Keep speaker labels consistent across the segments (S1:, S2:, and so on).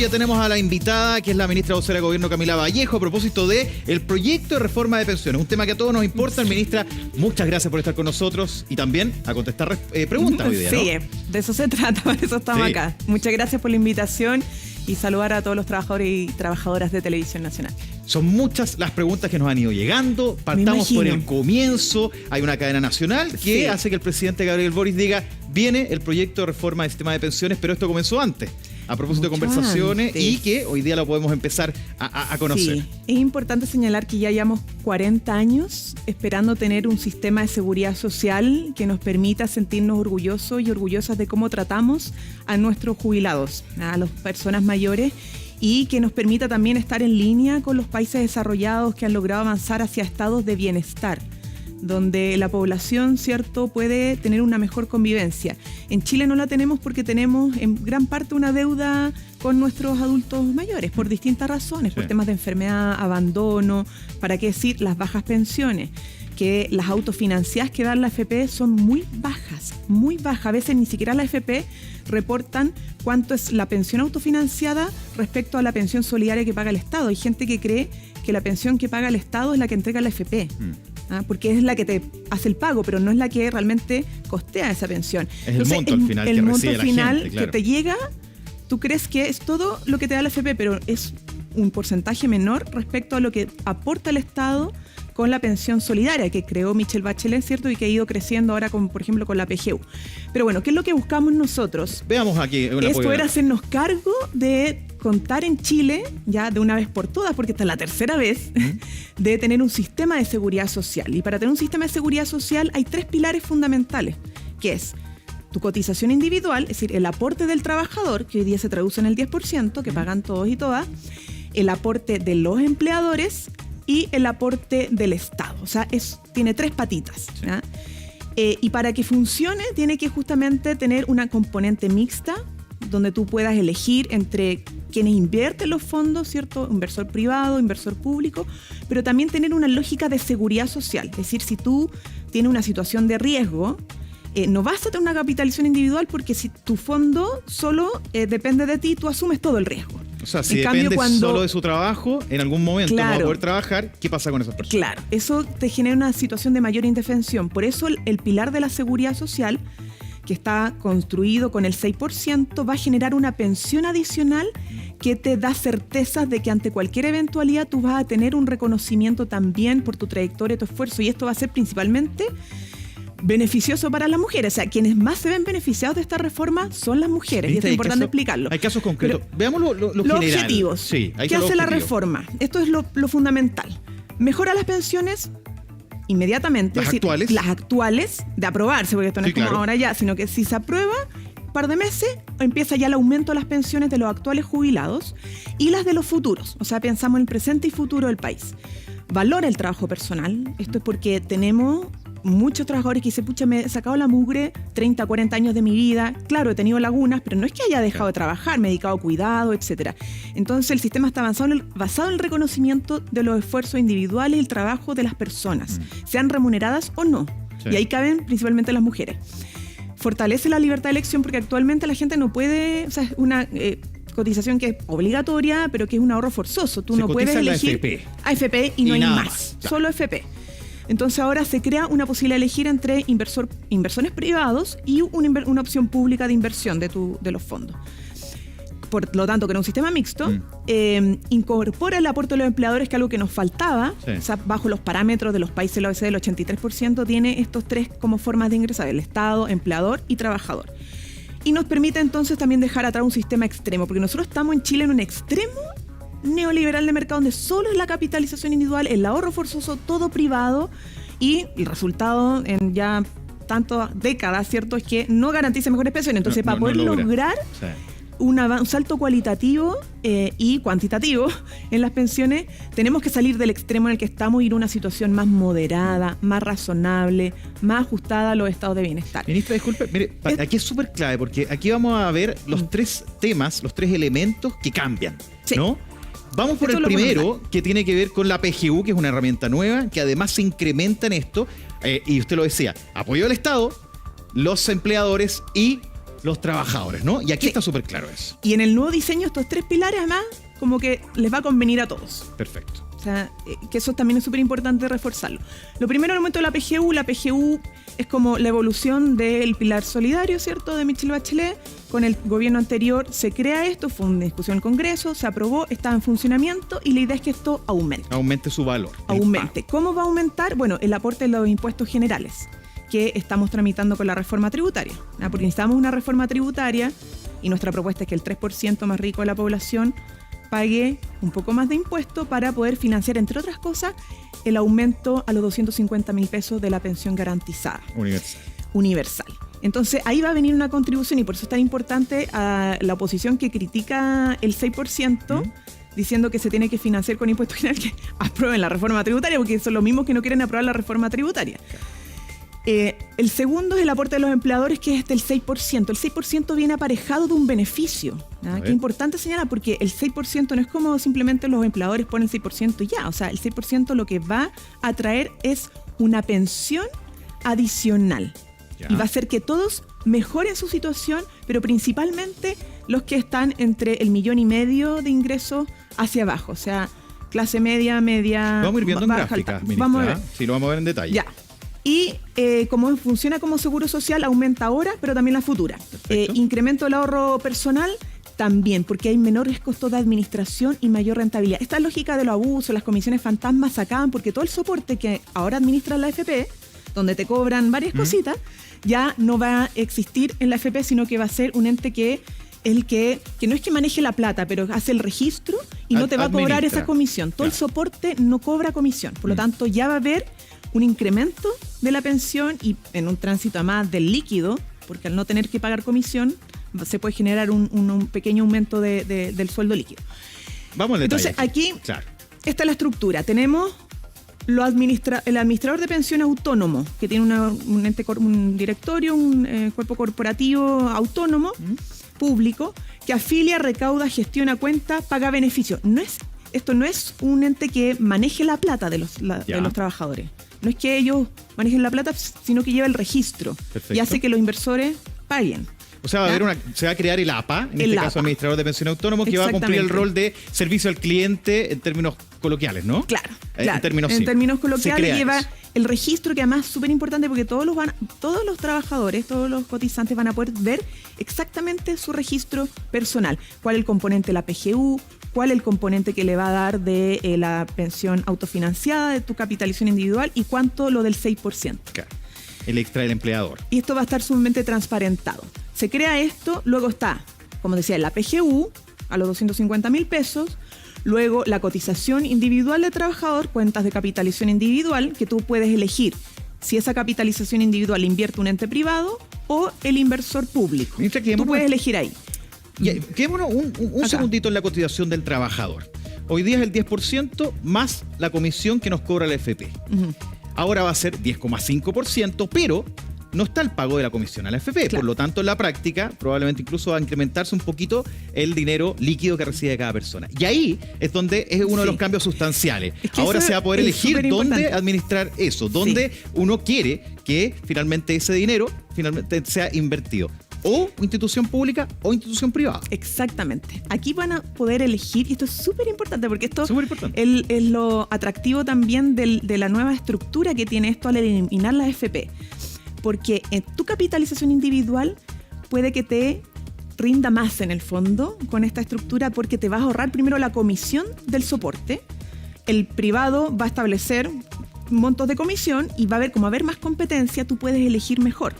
S1: ya tenemos a la invitada, que es la ministra vocera de Gobierno, Camila Vallejo, a propósito del proyecto de reforma de pensiones. Un tema que a todos nos importa. Ministra, muchas gracias por estar con nosotros y también a contestar preguntas hoy día, ¿no?
S2: Sí, de eso se trata, por eso estamos acá. Muchas gracias por la invitación y saludar a todos los trabajadores y trabajadoras de Televisión Nacional.
S1: Son muchas las preguntas que nos han ido llegando. Partamos por el comienzo. Hay una cadena nacional que hace que el presidente Gabriel Boric diga: viene el proyecto de reforma del sistema de pensiones, pero esto comenzó antes, a propósito de conversaciones, y que hoy día lo podemos empezar a conocer.
S2: Sí, es importante señalar que ya llevamos 40 años esperando tener un sistema de seguridad social que nos permita sentirnos orgullosos y orgullosas de cómo tratamos a nuestros jubilados, a las personas mayores, y que nos permita también estar en línea con los países desarrollados que han logrado avanzar hacia estados de bienestar, donde la población, ¿cierto?, puede tener una mejor convivencia. En Chile no la tenemos porque tenemos en gran parte una deuda con nuestros adultos mayores, por distintas razones, por temas de enfermedad, abandono, para qué decir, las bajas pensiones, que las autofinanciadas que dan la AFP son muy bajas. A veces ni siquiera la AFP reportan cuánto es la pensión autofinanciada respecto a la pensión solidaria que paga el Estado. Hay gente que cree que la pensión que paga el Estado es la que entrega la AFP. Porque es la que te hace el pago, pero no es la que realmente costea esa pensión.
S1: Es el monto al final
S2: el
S1: que
S2: monto
S1: recibe la
S2: final
S1: gente, claro,
S2: que te llega, tú crees que es todo lo que te da la AFP, pero es un porcentaje menor respecto a lo que aporta el Estado con la pensión solidaria que creó Michelle Bachelet, ¿cierto? Y que ha ido creciendo ahora, por ejemplo, con la PGU. Pero bueno, ¿qué es lo que buscamos nosotros?
S1: Veamos aquí.
S2: Esto era hacernos cargo de contar en Chile, ya de una vez por todas, porque esta es la tercera vez, de tener un sistema de seguridad social. Y para tener un sistema de seguridad social hay 3 pilares fundamentales, que es tu cotización individual, es decir, el aporte del trabajador, que hoy día se traduce en el 10%, que pagan todos y todas, el aporte de los empleadores y el aporte del Estado. O sea, tiene 3 patitas. Y para que funcione, tiene que justamente tener una componente mixta, donde tú puedas elegir entre quienes invierten los fondos, ¿cierto? Inversor privado, inversor público, pero también tener una lógica de seguridad social. Es decir, si tú tienes una situación de riesgo, no vas a tener una capitalización individual, porque si tu fondo solo depende de ti, tú asumes todo el riesgo.
S1: O sea, si depende solo de su trabajo, en algún momento no va a poder trabajar, ¿qué pasa con esas personas? Claro,
S2: eso te genera una situación de mayor indefensión. Por eso el pilar de la seguridad social, que está construido con el 6%, va a generar una pensión adicional que te da certezas de que ante cualquier eventualidad tú vas a tener un reconocimiento también por tu trayectoria, tu esfuerzo, y esto va a ser principalmente beneficioso para las mujeres. O sea, quienes más se ven beneficiados de esta reforma son las mujeres, y es importante explicarlo.
S1: Hay casos concretos. Veamos los
S2: objetivos.
S1: Sí,
S2: ¿qué hace la reforma? Esto es lo fundamental. Mejora las pensiones inmediatamente, las actuales, de aprobarse, porque esto no es como ahora ya, sino que si se aprueba, un par de meses, empieza ya el aumento de las pensiones de los actuales jubilados y las de los futuros. O sea, pensamos en el presente y futuro del país. Valora el trabajo personal. Esto es porque tenemos muchos trabajadores que dicen: pucha, me he sacado la mugre 30, 40 años de mi vida. Claro, he tenido lagunas, pero no es que haya dejado de trabajar, me he dedicado a cuidado, etcétera. Entonces el sistema está basado en el reconocimiento de los esfuerzos individuales y el trabajo de las personas, sean remuneradas o no. Y ahí caben principalmente las mujeres. Fortalece la libertad de elección, porque actualmente la gente no puede, o sea, es una cotización que es obligatoria, pero que es un ahorro forzoso. Tú no puedes elegir AFP y no hay más, solo AFP. Entonces ahora se crea una posibilidad de elegir entre inversores privados y una opción pública de inversión de los fondos. Por lo tanto, que era un sistema mixto, incorpora el aporte de los empleadores, que es algo que nos faltaba. O sea, bajo los parámetros de los países de la OECD, el 83% tiene estos 3 como formas de ingresar: el Estado, empleador y trabajador. Y nos permite entonces también dejar atrás un sistema extremo, porque nosotros estamos en Chile en un extremo neoliberal de mercado, donde solo es la capitalización individual, el ahorro forzoso, todo privado, y el resultado en ya tantas décadas, ¿cierto?, es que no garantiza mejores pensiones. Entonces, para poder lograr un salto cualitativo y cuantitativo en las pensiones, tenemos que salir del extremo en el que estamos y ir a una situación más moderada, más razonable, más ajustada a los estados de bienestar.
S1: Ministra, disculpe, mire, aquí es súper clave, porque aquí vamos a ver los 3 temas, los 3 elementos que cambian, ¿no? Vamos por el primero, que tiene que ver con la PGU, que es una herramienta nueva, que además se incrementa en esto, y usted lo decía: apoyo del Estado, los empleadores y los trabajadores, ¿no? Y aquí está súper claro eso.
S2: Y en el nuevo diseño, estos 3 pilares, además, como que les va a convenir a todos.
S1: Perfecto.
S2: O sea, que eso también es súper importante reforzarlo. Lo primero, el aumento de la PGU. La PGU es como la evolución del pilar solidario, ¿cierto?, de Michelle Bachelet. Con el gobierno anterior se crea esto, fue una discusión en el Congreso, se aprobó, está en funcionamiento y la idea es que esto aumente.
S1: Aumente su valor.
S2: Aumente. ¿Cómo va a aumentar? Bueno, el aporte de los impuestos generales que estamos tramitando con la reforma tributaria. Porque necesitamos una reforma tributaria y nuestra propuesta es que el 3% más rico de la población pague un poco más de impuesto para poder financiar, entre otras cosas, el aumento a los 250.000 pesos de la pensión garantizada. Universal. Entonces, ahí va a venir una contribución y por eso es tan importante a la oposición que critica el 6%, diciendo que se tiene que financiar con impuesto general, que aprueben la reforma tributaria, porque son los mismos que no quieren aprobar la reforma tributaria. El segundo es el aporte de los empleadores, que es el 6%. El 6% viene aparejado de un beneficio. Qué importante señalar, porque el 6% no es como simplemente los empleadores ponen el 6% y ya. O sea, el 6% lo que va a traer es una pensión adicional. Ya. Y va a hacer que todos mejoren su situación, pero principalmente los que están entre el 1,5 millones de ingresos hacia abajo. O sea, clase media.
S1: Vamos a ir viendo en gráficas, ministra.
S2: Vamos a ver.
S1: Sí, lo vamos a ver en detalle.
S2: Ya. Y como funciona como seguro social, aumenta ahora, pero también la futura. Incremento del ahorro personal también, porque hay menores costos de administración y mayor rentabilidad. Esta lógica de los abusos, las comisiones fantasmas se acaban porque todo el soporte que ahora administra la AFP, donde te cobran varias cositas, ya no va a existir en la AFP, sino que va a ser un ente que no es que maneje la plata, pero hace el registro y no te va a cobrar esa comisión. Todo el soporte no cobra comisión. Por lo tanto, ya va a haber un incremento de la pensión y en un tránsito además del líquido, porque al no tener que pagar comisión, se puede generar un pequeño aumento del sueldo líquido.
S1: Vamos al detalle.
S2: Entonces, aquí está la estructura. Tenemos el administrador de pensión autónomo, que tiene un directorio, un cuerpo corporativo autónomo, público, que afilia, recauda, gestiona cuenta, paga beneficios. Esto no es un ente que maneje la plata de los trabajadores. No es que ellos manejen la plata, sino que lleva el registro. Perfecto. Y hace que los inversores paguen.
S1: O sea, se va a crear el APA, en este caso administrador de pensión autónomo, que va a cumplir el rol de servicio al cliente en términos coloquiales, ¿no?
S2: Claro.
S1: En
S2: términos coloquiales lleva el registro, que además es súper importante porque todos los trabajadores, todos los cotizantes van a poder ver exactamente su registro personal. Cuál es el componente de la PGU, cuál es el componente que le va a dar de la pensión autofinanciada, de tu capitalización individual y cuánto lo del 6%.
S1: Claro. El extra del empleador.
S2: Y esto va a estar sumamente transparentado. Se crea esto, luego está, como decía, la PGU a los 250.000 pesos, luego la cotización individual del trabajador, cuentas de capitalización individual, que tú puedes elegir si esa capitalización individual invierte un ente privado o el inversor público. Tú puedes elegir ahí.
S1: Quedémonos un segundito en la cotización del trabajador. Hoy día es el 10% más la comisión que nos cobra la AFP. Ahora va a ser 10,5%, pero no está el pago de la comisión a la AFP. Claro. Por lo tanto, en la práctica, probablemente incluso va a incrementarse un poquito el dinero líquido que recibe cada persona. Y ahí es donde es uno de los cambios sustanciales. Ahora se va a poder elegir dónde administrar eso, dónde uno quiere que finalmente ese dinero sea invertido. O institución pública o institución privada.
S2: Exactamente. Aquí van a poder elegir, y esto es súper importante, porque esto es lo atractivo también de la nueva estructura que tiene esto al eliminar la AFP. Porque en tu capitalización individual puede que te rinda más en el fondo con esta estructura, porque te vas a ahorrar primero la comisión del soporte. El privado va a establecer montos de comisión y va a haber, como haber más competencia, tú puedes elegir mejor.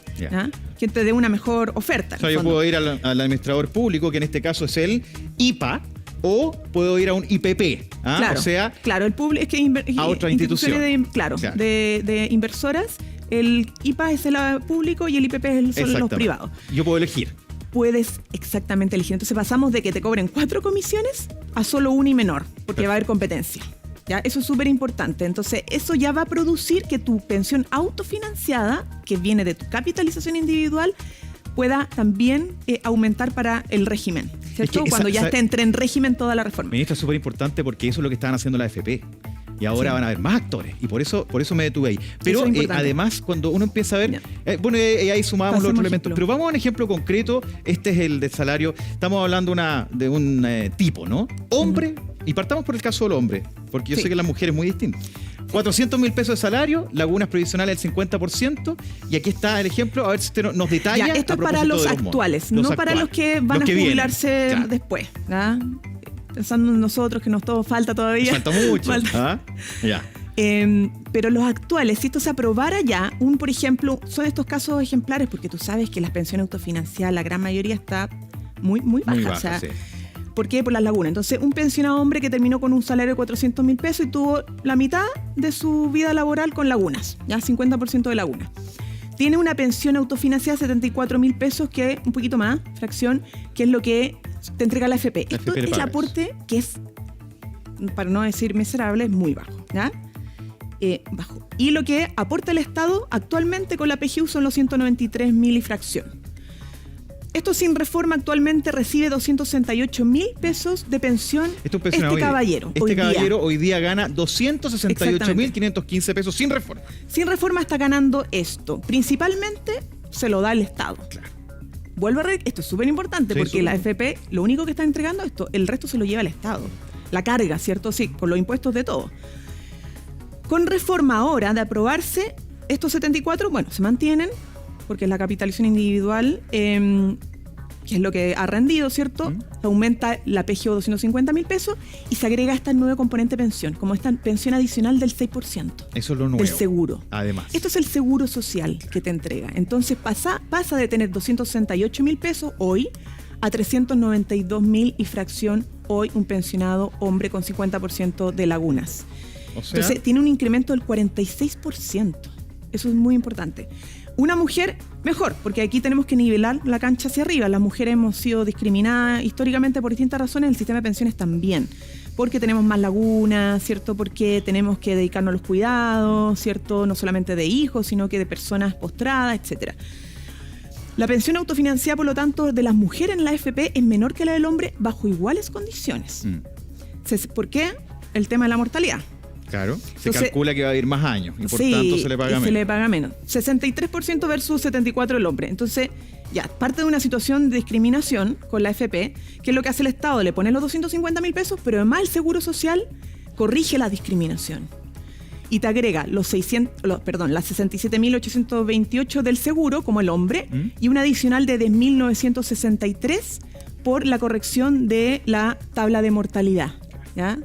S2: Que te dé una mejor oferta.
S1: O sea, yo puedo ir al administrador público, que en este caso es el IPA, o puedo ir a un IPP.
S2: Claro,
S1: o sea,
S2: el público es que
S1: a otra institución.
S2: De inversoras. El IPA es el público y el IPP son los privados.
S1: Yo puedo elegir.
S2: Puedes exactamente elegir. Entonces pasamos de que te cobren 4 comisiones a solo 1 y menor, porque va a haber competencia. ¿Ya? Eso es súper importante. Entonces, eso ya va a producir que tu pensión autofinanciada, que viene de tu capitalización individual, pueda también aumentar para el régimen, ¿cierto? Cuando ya entre en régimen toda la reforma.
S1: Ministra, es súper importante porque eso es lo que estaban haciendo la AFP. Y ahora van a haber más actores. Y por eso me detuve ahí. Pero además, cuando uno empieza a ver... ahí sumábamos los otros elementos. Pero vamos a un ejemplo concreto. Este es el de salario. Estamos hablando de un tipo, ¿no? Hombre. Y partamos por el caso del hombre. Porque yo sé que la mujer es muy distinta. 400.000 pesos de salario, lagunas previsionales del 50%, y aquí está el ejemplo, a ver si usted nos detalla.
S2: Esto es para los actuales, no para los que van a jubilarse después. ¿Ah? Pensando en nosotros, que nos falta todavía.
S1: Falta mucho.
S2: Pero los actuales, si esto se aprobara ya, por ejemplo, son estos casos ejemplares, porque tú sabes que las pensiones autofinanciadas, la gran mayoría está muy baja.
S1: Muy baja, sí.
S2: ¿Por qué? Por las lagunas. Entonces, un pensionado hombre que terminó con un salario de 400.000 pesos y tuvo la mitad de su vida laboral con lagunas, ya 50% de lagunas. Tiene una pensión autofinanciada de 74.000 pesos, que es un poquito más, fracción, que es lo que te entrega la AFP. Esto es el aporte que es, para no decir miserable, es muy bajo, ¿ya? Bajo. Y lo que aporta el Estado actualmente con la PGU son los 193.000 y fracción. Esto sin reforma actualmente recibe 268.000 pesos de pensión caballero.
S1: Este caballero hoy día gana 268.515 pesos sin reforma.
S2: Sin reforma está ganando esto. Principalmente se lo da el Estado.
S1: Claro.
S2: Vuelvo a esto es súper importante porque la AFP lo único que está entregando esto, el resto se lo lleva el Estado. La carga, ¿cierto? Sí, con los impuestos de todo. Con reforma ahora de aprobarse, estos 74, se mantienen, porque es la capitalización individual, que es lo que ha rendido, ¿cierto? Se aumenta la PGU 250.000 pesos y se agrega esta nueva componente pensión, como esta pensión adicional del 6%.
S1: Eso es lo nuevo.
S2: Del seguro.
S1: Además.
S2: Esto es el seguro social que te entrega. Entonces pasa de tener 268.000 pesos hoy a 392.000 y fracción hoy un pensionado hombre con 50% de lagunas. O sea, entonces tiene un incremento del 46%. Eso es muy importante. Una mujer, mejor, porque aquí tenemos que nivelar la cancha hacia arriba. Las mujeres hemos sido discriminadas históricamente por distintas razones, el sistema de pensiones también. Porque tenemos más lagunas, ¿cierto? Porque tenemos que dedicarnos a los cuidados, ¿cierto? No solamente de hijos, sino que de personas postradas, etc. La pensión autofinanciada, por lo tanto, de las mujeres en la AFP es menor que la del hombre bajo iguales condiciones. ¿Por qué? El tema de la mortalidad.
S1: Claro, se calcula que va a vivir más años y por tanto se le paga menos.
S2: Se le paga menos. 63% versus 74% el hombre. Entonces, ya, parte de una situación de discriminación con la AFP, que es lo que hace el Estado, le pone los 250.000 pesos, pero además el Seguro Social corrige la discriminación. Y te agrega las 67.828 del seguro, como el hombre, y un adicional de 10.963 por la corrección de la tabla de mortalidad, ¿ya?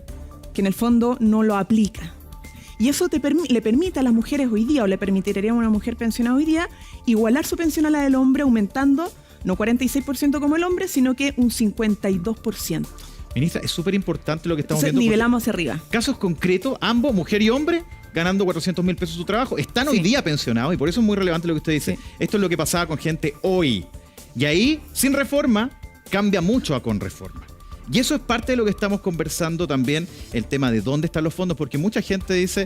S2: Que en el fondo no lo aplica. Y eso le permite a las mujeres hoy día, o le permitiría a una mujer pensionada hoy día, igualar su pensión a la del hombre, aumentando no 46% como el hombre, sino que un 52%.
S1: Ministra, es súper importante lo que estamos viendo.
S2: Nivelamos hacia arriba.
S1: Casos concretos, ambos, mujer y hombre, ganando 400.000 pesos su trabajo, están hoy día pensionados, y por eso es muy relevante lo que usted dice. Esto es lo que pasaba con gente hoy. Y ahí, sin reforma, cambia mucho a con reforma. Y eso es parte de lo que estamos conversando también, el tema de dónde están los fondos, porque mucha gente dice,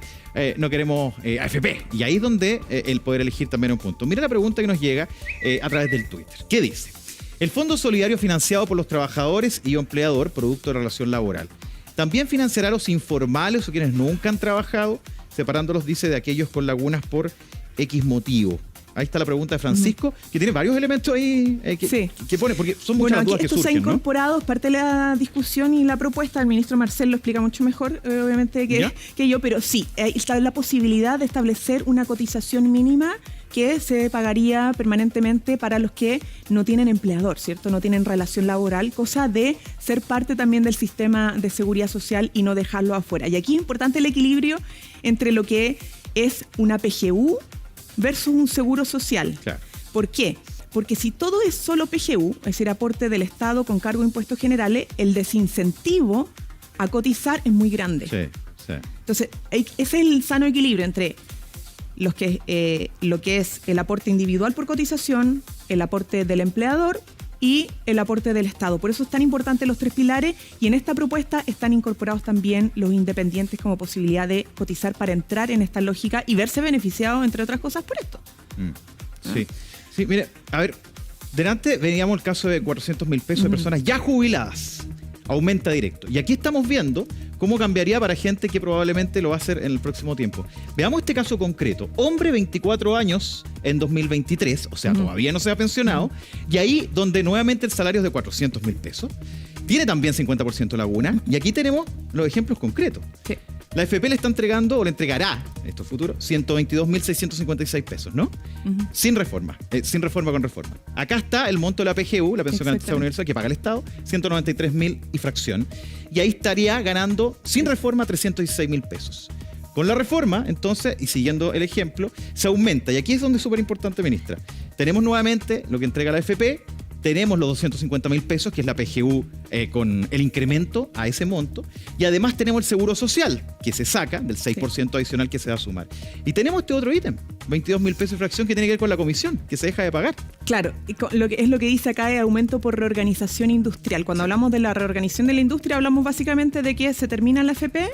S1: no queremos AFP. Y ahí es donde el poder elegir también es un punto. Mira la pregunta que nos llega a través del Twitter. ¿Qué dice? El Fondo Solidario financiado por los trabajadores y empleador, producto de relación laboral, ¿también financiará a los informales o quienes nunca han trabajado, separándolos, dice, de aquellos con lagunas por X motivo? Ahí está la pregunta de Francisco, que tiene varios elementos ahí que pone, porque son muchas las dudas que surgen,
S2: esto se ha incorporado, es parte de la discusión y la propuesta. El ministro Marcel lo explica mucho mejor, obviamente, que yo, pero sí, está la posibilidad de establecer una cotización mínima que se pagaría permanentemente para los que no tienen empleador, ¿cierto? No tienen relación laboral, cosa de ser parte también del sistema de seguridad social y no dejarlo afuera. Y aquí es importante el equilibrio entre lo que es una PGU versus un seguro social. Claro. ¿Por qué? Porque si todo es solo PGU, es decir, aporte del Estado con cargo de impuestos generales, el desincentivo a cotizar es muy grande. Sí. Entonces, ese es el sano equilibrio entre lo que es el aporte individual por cotización, el aporte del empleador y el aporte del Estado. Por eso es tan importante los tres pilares, y en esta propuesta están incorporados también los independientes como posibilidad de cotizar para entrar en esta lógica y verse beneficiados, entre otras cosas, por esto.
S1: Sí, mire, a ver, delante veníamos el caso de 400.000 pesos de personas ya jubiladas. Aumenta directo. Y aquí estamos viendo ¿Cómo cambiaría para gente que probablemente lo va a hacer en el próximo tiempo? Veamos este caso concreto. Hombre, 24 años en 2023, o sea, todavía no se ha pensionado, y ahí donde nuevamente el salario es de 400.000 pesos. Tiene también 50% laguna, y aquí tenemos los ejemplos concretos.
S2: Sí.
S1: La AFP le está entregando, o le entregará, esto es futuro, 122.656 pesos, ¿no? Sin reforma con reforma. Acá está el monto de la PGU, la pensión garantizada universal, que paga el Estado, 193.000 y fracción. Y ahí estaría ganando, sin reforma, 316.000 pesos. Con la reforma, entonces, y siguiendo el ejemplo, se aumenta. Y aquí es donde es súper importante, ministra. Tenemos nuevamente lo que entrega la AFP, tenemos los 250.000 pesos, que es la PGU con el incremento a ese monto, y además tenemos el seguro social, que se saca del 6% adicional que se va a sumar. Y tenemos este otro ítem, 22.000 pesos de fracción, que tiene que ver con la comisión, que se deja de pagar.
S2: Claro, lo que dice acá es aumento por reorganización industrial. Cuando hablamos de la reorganización de la industria, hablamos básicamente de que se termina la AFP,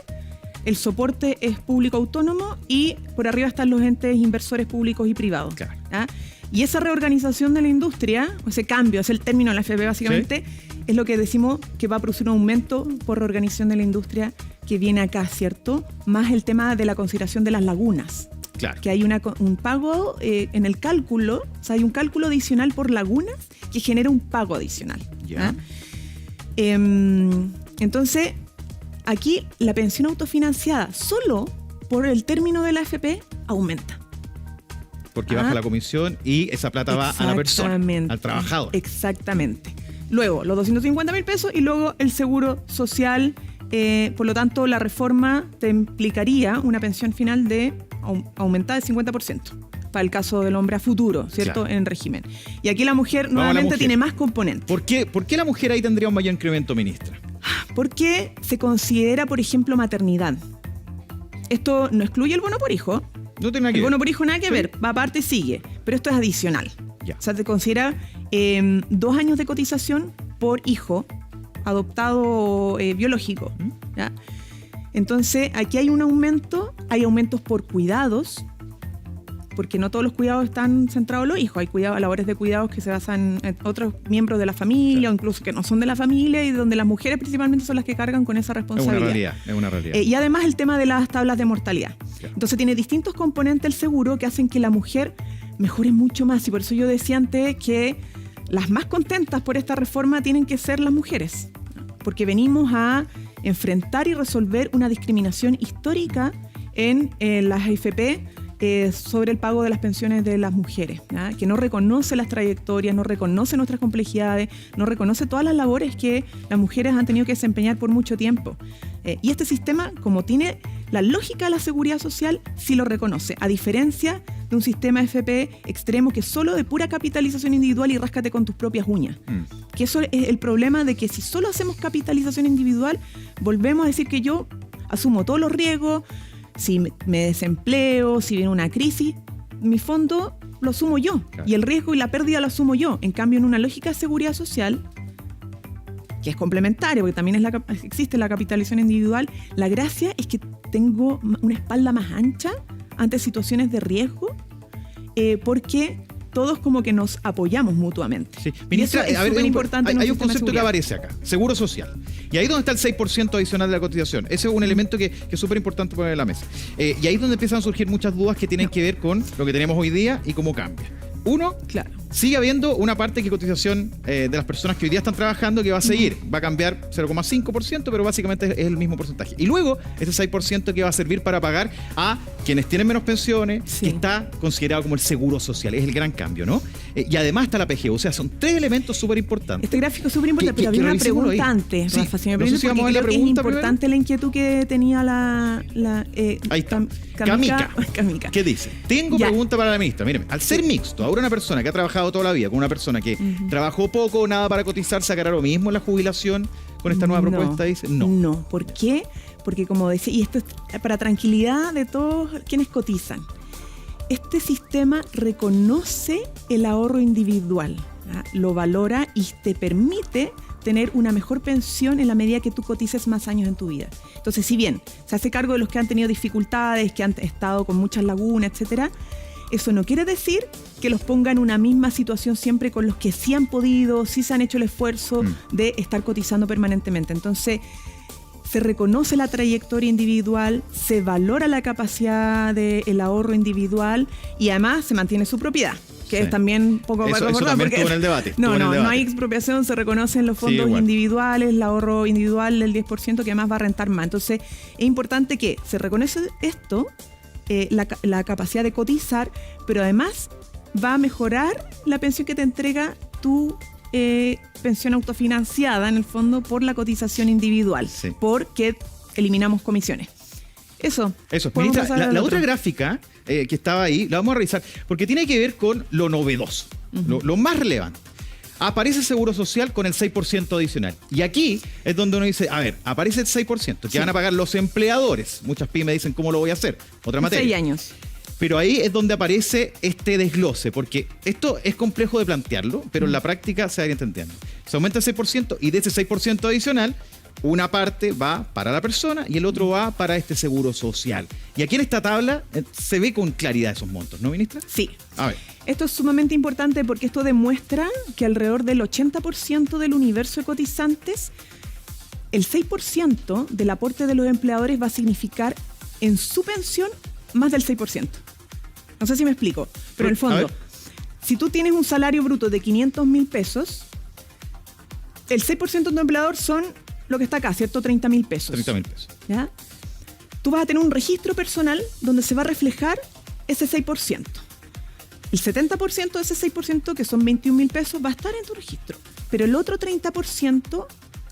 S2: el soporte es público autónomo y por arriba están los entes inversores públicos y privados.
S1: Claro.
S2: ¿Ah? Y esa reorganización de la industria, ese cambio, es el término de la AFP básicamente, es lo que decimos que va a producir un aumento por reorganización de la industria que viene acá, ¿cierto? Más el tema de la consideración de las lagunas.
S1: Claro.
S2: Que hay un pago en el cálculo, o sea, hay un cálculo adicional por lagunas que genera un pago adicional.
S1: Ya.
S2: Entonces, aquí la pensión autofinanciada solo por el término de la AFP aumenta.
S1: Porque baja la comisión y esa plata va a la persona, al trabajador.
S2: Exactamente. Luego, los 250.000 pesos y luego el seguro social. Por lo tanto, la reforma te implicaría una pensión final de aumentada del 50% para el caso del hombre a futuro, ¿cierto? Claro. En régimen. Y aquí la mujer nuevamente tiene más componentes.
S1: ¿Por qué la mujer ahí tendría un mayor incremento, ministra?
S2: Porque se considera, por ejemplo, maternidad. Esto no excluye el bono por hijo.
S1: No tiene nada que ver.
S2: El bono por hijo nada que ver, va aparte y sigue. Pero esto es adicional.
S1: Ya.
S2: O sea, se considera 2 años de cotización por hijo adoptado biológico. ¿Ya? Entonces, aquí hay un aumento, hay aumentos por cuidados, porque no todos los cuidados están centrados en los hijos. Hay labores de cuidados que se basan en otros miembros de la familia, o incluso que no son de la familia, y donde las mujeres principalmente son las que cargan con esa responsabilidad.
S1: Es una realidad.
S2: Y además el tema de las tablas de mortalidad. Claro. Entonces tiene distintos componentes el seguro que hacen que la mujer mejore mucho más. Y por eso yo decía antes que las más contentas por esta reforma tienen que ser las mujeres. Porque venimos a enfrentar y resolver una discriminación histórica en las AFP sobre el pago de las pensiones de las mujeres, ¿ya? Que no reconoce las trayectorias, no reconoce nuestras complejidades, no reconoce todas las labores que las mujeres han tenido que desempeñar por mucho tiempo. Y este sistema, como tiene la lógica de la seguridad social, sí lo reconoce, a diferencia de un sistema FP extremo que es solo de pura capitalización individual y ráscate con tus propias uñas. Que eso es el problema de que si solo hacemos capitalización individual, volvemos a decir que yo asumo todos los riesgos. Si me desempleo, si viene una crisis, mi fondo lo asumo yo. Claro. Y el riesgo y la pérdida lo asumo yo. En cambio, en una lógica de seguridad social, que es complementaria, porque también existe la capitalización individual, la gracia es que tengo una espalda más ancha ante situaciones de riesgo, porque todos como que nos apoyamos mutuamente.
S1: Sí. Ministra,
S2: y eso es súper importante.
S1: Hay un concepto que aparece acá, seguro social. Y ahí es donde está el 6% adicional de la cotización. Ese es un elemento que es súper importante poner en la mesa. Y ahí es donde empiezan a surgir muchas dudas que tienen que ver con lo que tenemos hoy día y cómo cambia. Uno,
S2: claro,
S1: sigue habiendo una parte que cotización de las personas que hoy día están trabajando que va a seguir. Va a cambiar 0,5%, pero básicamente es el mismo porcentaje. Y luego, ese 6% que va a servir para pagar a quienes tienen menos pensiones, que está considerado como el seguro social. Es el gran cambio, ¿no? Y además está la PGU. O sea, son 3 elementos súper importantes.
S2: Este gráfico es súper importante, pero había una pregunta antes, Rafa, si me permite, porque creo que es importante la inquietud que tenía ahí
S1: está. Kamika. ¿Qué dice? Tengo pregunta para la ministra. Míreme, al ser mixto, ahora una persona que ha trabajado toda la vida con una persona que trabajó poco o nada para cotizar, ¿sacará lo mismo en la jubilación con esta nueva propuesta? Dice,
S2: no. ¿Por qué? Porque como decía, y esto es para tranquilidad de todos quienes cotizan, este sistema reconoce el ahorro individual, ¿ya? Lo valora y te permite tener una mejor pensión en la medida que tú cotices más años en tu vida. Entonces, si bien se hace cargo de los que han tenido dificultades, que han estado con muchas lagunas, etcétera, eso no quiere decir que los ponga en una misma situación siempre con los que sí han podido, sí se han hecho el esfuerzo de estar cotizando permanentemente. Entonces, se reconoce la trayectoria individual, se valora la capacidad del ahorro individual y además se mantiene su propiedad, que es también un poco...
S1: Eso también estuvo en el debate.
S2: No hay expropiación, se reconocen los fondos individuales, el ahorro individual del 10%, que además va a rentar más. Entonces, es importante que se reconoce esto, la capacidad de cotizar, pero además va a mejorar la pensión que te entrega tu pensión autofinanciada, en el fondo, por la cotización individual, porque eliminamos comisiones. Eso.
S1: Ministra, la otra gráfica que estaba ahí, la vamos a revisar, porque tiene que ver con lo novedoso, lo más relevante. Aparece Seguro Social con el 6% adicional. Y aquí es donde uno dice, a ver, aparece el 6%, que van a pagar los empleadores. Muchas pymes dicen, ¿cómo lo voy a hacer? Otra materia.
S2: 6 años.
S1: Pero ahí es donde aparece este desglose, porque esto es complejo de plantearlo, pero en la práctica se va a ir entendiendo. Se aumenta el 6% y de ese 6% adicional, una parte va para la persona y el otro va para este seguro social. Y aquí en esta tabla se ve con claridad esos montos, ¿no, ministra?
S2: Sí.
S1: A ver.
S2: Esto es sumamente importante porque esto demuestra que alrededor del 80% del universo de cotizantes, el 6% del aporte de los empleadores va a significar en su pensión más del 6%. No sé si me explico, pero en el fondo, si tú tienes un salario bruto de 500.000 pesos, el 6% de tu empleador son lo que está acá, ¿cierto? 30.000 pesos.
S1: 30.000 pesos.
S2: ¿Ya? Tú vas a tener un registro personal donde se va a reflejar ese 6%. El 70% de ese 6%, que son 21.000 pesos, va a estar en tu registro. Pero el otro 30%,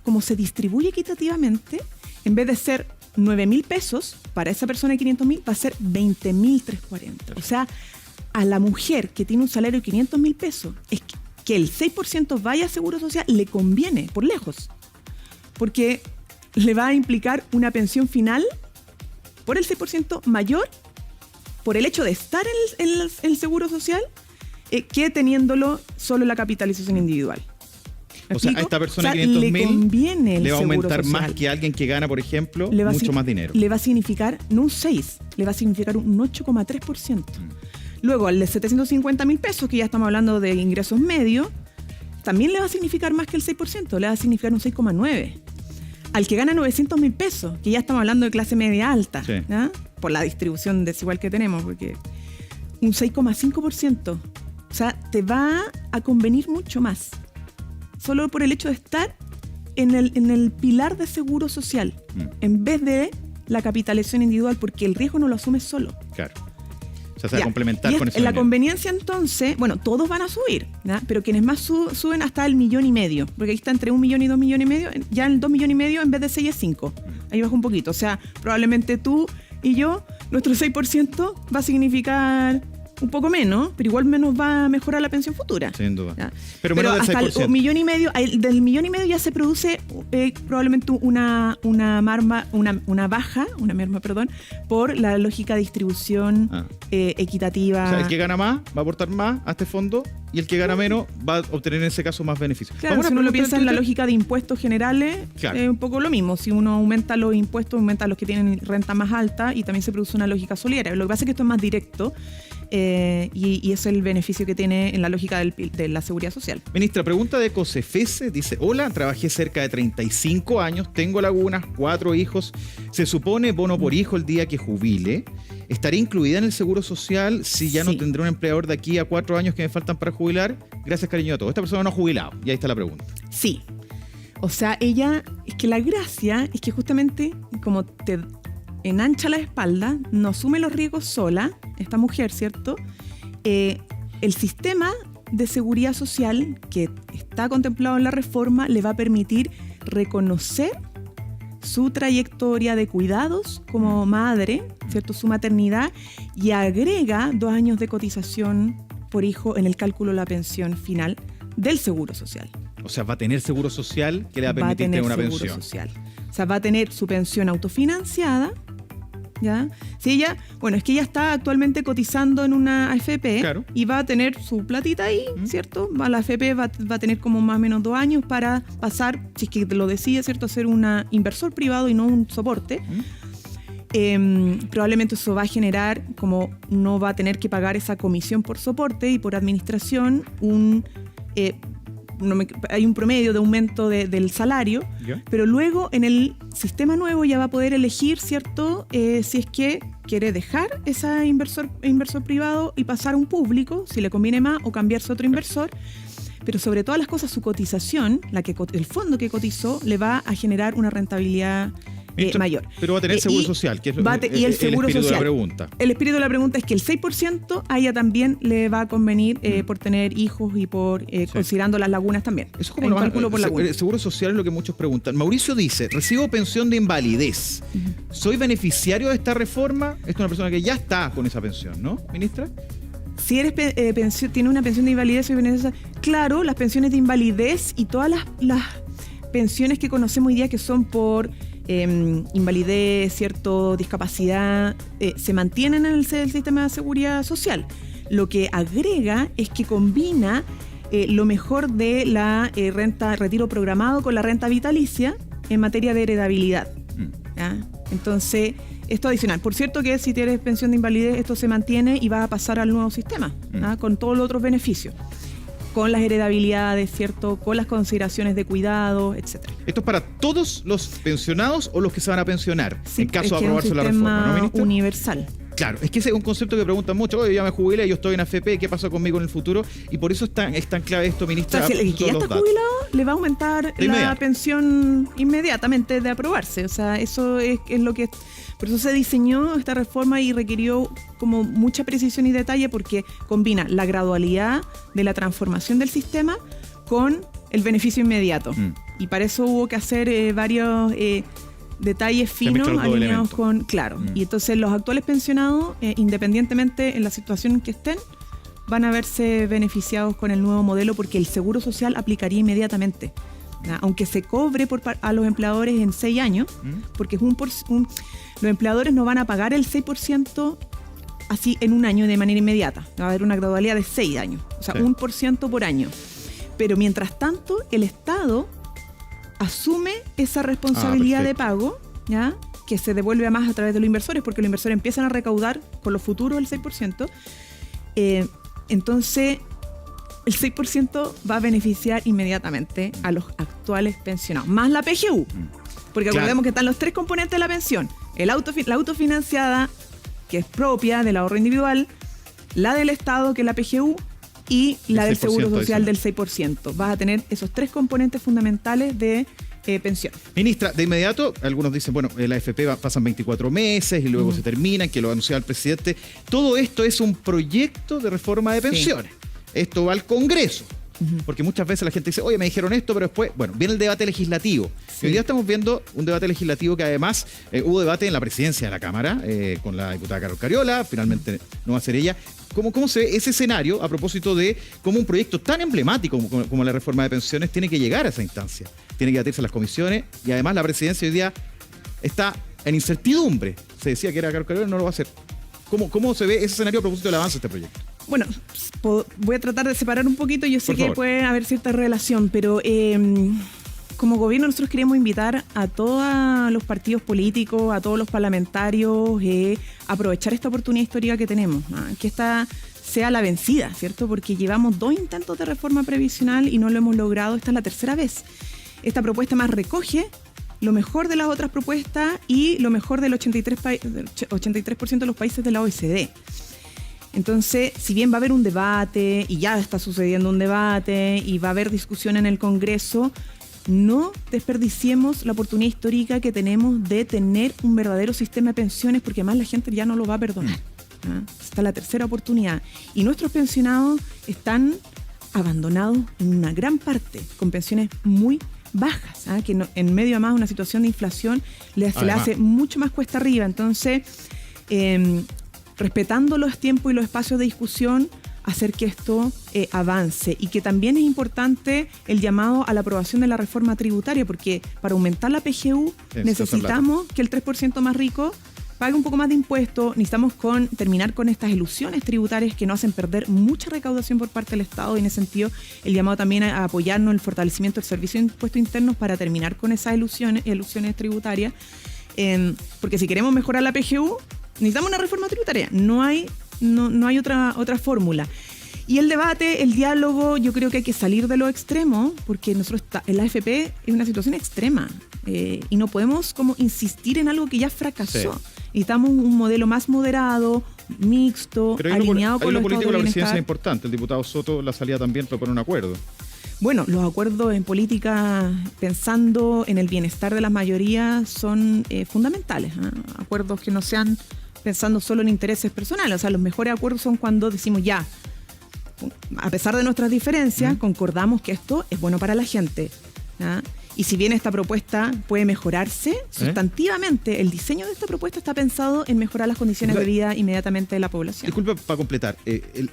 S2: como se distribuye equitativamente, en vez de ser 9.000 pesos para esa persona de 500.000, va a ser 20.340. O sea, a la mujer que tiene un salario de 500.000 pesos, es que el 6% vaya a Seguro Social le conviene, por lejos. Porque le va a implicar una pensión final por el 6% mayor por el hecho de estar en el Seguro Social que teniéndolo solo la capitalización individual.
S1: O sea, a esta persona de 500.000 le va a aumentar
S2: social.
S1: Más que alguien que gana, por ejemplo, mucho más dinero.
S2: Le va a significar, no un 6, le va a significar un 8,3%. Luego, al de 750.000 pesos, que ya estamos hablando de ingresos medios, también le va a significar más que el 6%, le va a significar un 6,9%. Al que gana 900.000 pesos, que ya estamos hablando de clase media alta, ¿ya? Por la distribución desigual que tenemos, porque un 6,5%. O sea, te va a convenir mucho más. Solo por el hecho de estar en el pilar de seguro social, en vez de la capitalización individual, porque el riesgo no lo asumes solo.
S1: Claro. O sea, se va a complementar con eso.
S2: En la conveniencia, entonces, bueno, todos van a subir, ¿no? Pero quienes más suben hasta el 1,5 millones, porque ahí está entre 1 millón y 2,5 millones, ya el 2,5 millones en vez de 6 es 5. Ahí baja un poquito. O sea, probablemente tú y yo, nuestro 6% va a significar un poco menos, pero igual menos va a mejorar la pensión futura.
S1: Sin duda.
S2: ¿Ya?
S1: Pero
S2: hasta el 1,5 millones, del 1,5 millones ya se produce probablemente una merma, por la lógica de distribución equitativa.
S1: O sea, el que gana más va a aportar más a este fondo y el que gana menos va a obtener en ese caso más beneficios.
S2: Claro, si uno lo piensa en la lógica de impuestos generales, es un poco lo mismo. Si uno aumenta los impuestos, aumenta los que tienen renta más alta y también se produce una lógica solidaria. Lo que pasa es que esto es más directo. Y es el beneficio que tiene en la lógica de la seguridad social.
S1: Ministra, pregunta de Cosefese, dice: hola, trabajé cerca de 35 años, tengo lagunas, 4 hijos, se supone bono por hijo el día que jubile, ¿estaré incluida en el seguro social si ya no tendré un empleador de aquí a 4 años que me faltan para jubilar? Gracias, cariño a todos. Esta persona no ha jubilado, y ahí está la pregunta.
S2: Sí, o sea, ella, es que la gracia es que justamente como te enancha la espalda, no asume los riesgos sola, esta mujer, ¿cierto? El sistema de seguridad social que está contemplado en la reforma le va a permitir reconocer su trayectoria de cuidados como madre, ¿cierto? Su maternidad, y agrega 2 años de cotización por hijo en el cálculo de la pensión final del seguro social.
S1: O sea, va a tener seguro social que le va a permitir tener una pensión.
S2: Social. O sea, va a tener su pensión autofinanciada, ¿ya? Si ella, bueno, es que ella está actualmente cotizando en una AFP, claro, y va a tener su platita ahí, ¿cierto? La AFP va a tener como más o menos 2 años para pasar, si es que lo decide, ¿cierto?, a ser un inversor privado y no un soporte. Probablemente eso va a generar, como no va a tener que pagar esa comisión por soporte y por administración, hay un promedio de aumento del salario, pero luego en el sistema nuevo ya va a poder elegir, ¿cierto? Si es que quiere dejar ese inversor privado y pasar a un público, si le conviene más, o cambiarse a otro inversor. Pero sobre todas las cosas, su cotización, el fondo que cotizó, le va a generar una rentabilidad mayor.
S1: Pero va a tener seguro social, que es el seguro espíritu social. De la pregunta.
S2: El espíritu de la pregunta es que el 6% a ella también le va a convenir por tener hijos y por considerando las lagunas también.
S1: Eso es como cálculo por laguna. El seguro social es lo que muchos preguntan. Mauricio dice, recibo pensión de invalidez. ¿Soy beneficiario de esta reforma? Esta es una persona que ya está con esa pensión, ¿no, ministra?
S2: Si eres tiene una pensión de invalidez, soy beneficiario. Claro, las pensiones de invalidez y todas las pensiones que conocemos hoy día que son por invalidez, cierto, discapacidad, se mantienen en el sistema de seguridad social. Lo que agrega es que combina lo mejor de la retiro programado con la renta vitalicia en materia de heredabilidad. ¿Ya? Entonces, esto adicional. Por cierto que si tienes pensión de invalidez, esto se mantiene y va a pasar al nuevo sistema, con todos los otros beneficios. Con las heredabilidades, ¿cierto? Con las consideraciones de cuidado, etcétera.
S1: ¿Esto es para todos los pensionados o los que se van a pensionar en caso de aprobarse la reforma, ¿no, ministra?
S2: Universal.
S1: Claro, es que ese es un concepto que preguntan mucho. Oye, ya me jubilé, yo estoy en AFP, ¿qué pasa conmigo en el futuro? Y por eso es tan clave esto, ministra.
S2: O sea, si el que ya está jubilado le va a aumentar la pensión inmediatamente de aprobarse. O sea, eso es lo que... Por eso se diseñó esta reforma y requirió como mucha precisión y detalle porque combina la gradualidad de la transformación del sistema con el beneficio inmediato. Y para eso hubo que hacer varios detalles finos alineados con... Claro. Y entonces los actuales pensionados, independientemente en la situación en que estén, van a verse beneficiados con el nuevo modelo porque el seguro social aplicaría inmediatamente. Aunque se cobre a los empleadores en 6 años, porque es los empleadores no van a pagar el 6% así en un año de manera inmediata. Va a haber una gradualidad de 6 años, o sea, 1% por año. Pero mientras tanto, el Estado asume esa responsabilidad de pago, ¿ya? Que se devuelve a más a través de los inversores, porque los inversores empiezan a recaudar con los futuros el 6%. Entonces, el 6% va a beneficiar inmediatamente a los actuales pensionados, más la PGU. Porque recordemos que están los 3 componentes de la pensión. La autofinanciada, que es propia del ahorro individual, la del Estado, que es la PGU, y la del seguro social del 6%. Vas a tener esos 3 componentes fundamentales de pensión.
S1: Ministra, de inmediato, algunos dicen, bueno, la AFP pasan 24 meses y luego se terminan, que lo anunciaba el presidente. Todo esto es un proyecto de reforma de pensiones. Esto va al Congreso. Porque muchas veces la gente dice, oye, me dijeron esto, pero después, bueno, viene el debate legislativo. Y hoy día estamos viendo un debate legislativo que además hubo debate en la presidencia de la Cámara con la diputada Carol Cariola, finalmente no va a ser ella. ¿Cómo se ve ese escenario a propósito de cómo un proyecto tan emblemático como la reforma de pensiones tiene que llegar a esa instancia? Tiene que batirse a las comisiones y además la presidencia hoy día está en incertidumbre. Se decía que era Carol Cariola, no lo va a hacer. ¿Cómo se ve ese escenario a propósito del avance de este proyecto?
S2: Bueno, voy a tratar de separar un poquito. Yo sé que puede haber cierta relación, pero como gobierno nosotros queremos invitar a todos los partidos políticos, a todos los parlamentarios, a aprovechar esta oportunidad histórica que tenemos, que esta sea la vencida, ¿cierto? Porque llevamos 2 intentos de reforma previsional y no lo hemos logrado. Esta es la tercera vez. Esta propuesta más recoge lo mejor de las otras propuestas y lo mejor del 83% de los países de la OECD. Entonces, si bien va a haber un debate, y ya está sucediendo un debate, y va a haber discusión en el Congreso, no desperdiciemos la oportunidad histórica que tenemos de tener un verdadero sistema de pensiones, porque además la gente ya no lo va a perdonar. Esta es la tercera oportunidad. Y nuestros pensionados están abandonados en una gran parte, con pensiones muy bajas, que en medio además de una situación de inflación se le hace mucho más cuesta arriba. Entonces, respetando los tiempos y los espacios de discusión, hacer que esto avance. Y que también es importante el llamado a la aprobación de la reforma tributaria, porque para aumentar la PGU necesitamos que el 3% más rico pague un poco más de impuestos. Necesitamos terminar con estas ilusiones tributarias que nos hacen perder mucha recaudación por parte del Estado, y en ese sentido el llamado también a apoyarnos en el fortalecimiento del servicio de impuestos internos para terminar con esas ilusiones tributarias, porque si queremos mejorar la PGU necesitamos una reforma tributaria, no hay otra fórmula. Y el debate, el diálogo, yo creo que hay que salir de los extremos, porque nosotros la AFP es una situación extrema y no podemos como insistir en algo que ya fracasó. Sí. Necesitamos un modelo más moderado, mixto, alineado con los estados de bienestar. Pero la presidencia es
S1: importante. El diputado Soto, la salida también propone un acuerdo.
S2: Bueno, los acuerdos en política pensando en el bienestar de las mayorías son fundamentales. Acuerdos que no sean pensando solo en intereses personales. O sea, los mejores acuerdos son cuando decimos ya, a pesar de nuestras diferencias, concordamos que esto es bueno para la gente. Y si bien esta propuesta puede mejorarse sustantivamente, el diseño de esta propuesta está pensado en mejorar las condiciones de vida inmediatamente de la población.
S1: Disculpa, para completar,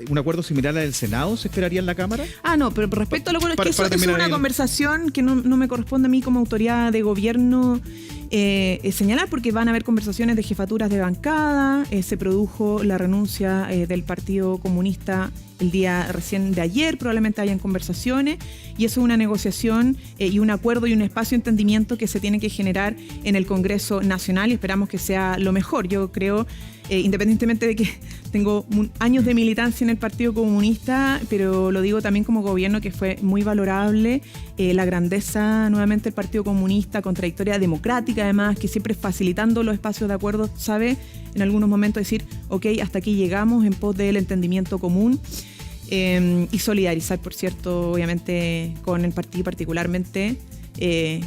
S1: ¿un acuerdo similar al del Senado se esperaría en la Cámara?
S2: No, pero respecto al acuerdo, es que eso es una conversación que no me corresponde a mí como autoridad de gobierno señalar, porque van a haber conversaciones de jefaturas de bancada. Se produjo la renuncia del Partido Comunista el día recién de ayer, probablemente hayan conversaciones, y eso es una negociación y un acuerdo y un espacio de entendimiento que se tiene que generar en el Congreso Nacional, y esperamos que sea lo mejor. Yo creo, independientemente de que tengo años de militancia en el Partido Comunista, pero lo digo también como gobierno, que fue muy valorable la grandeza nuevamente del Partido Comunista, contradictoria, democrática además, que siempre facilitando los espacios de acuerdo sabe en algunos momentos decir, ok, hasta aquí llegamos en pos del entendimiento común. Y solidarizar, por cierto, obviamente con el partido, particularmente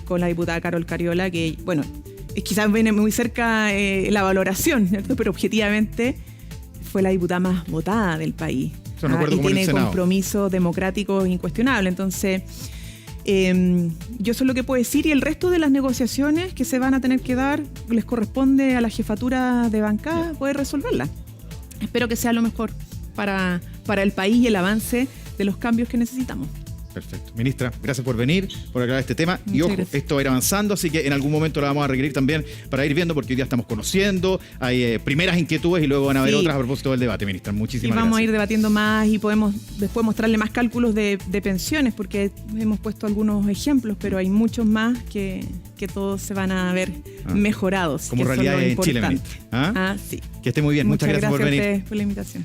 S2: con la diputada Carol Cariola, que, bueno, quizás viene muy cerca la valoración, ¿cierto? Pero objetivamente fue la diputada más votada del país. Y tiene compromisos democráticos incuestionables. Entonces, yo eso es lo que puedo decir, y el resto de las negociaciones que se van a tener que dar les corresponde a la jefatura de bancada poder resolverlas. Espero que sea lo mejor para el país y el avance de los cambios que necesitamos.
S1: Perfecto. Ministra, gracias por venir, por aclarar este tema. Muchas gracias. Esto va a ir avanzando, así que en algún momento la vamos a requerir también para ir viendo, porque hoy día estamos conociendo, hay primeras inquietudes y luego van a haber otras a propósito del debate, ministra. Muchísimas gracias.
S2: Y vamos a ir debatiendo más y podemos después mostrarle más cálculos de pensiones, porque hemos puesto algunos ejemplos, pero hay muchos más que todos se van a ver mejorados.
S1: Como realidad en Chile, ministra.
S2: Sí.
S1: Que esté muy bien. Muchas gracias por venir.
S2: A ustedes por la invitación.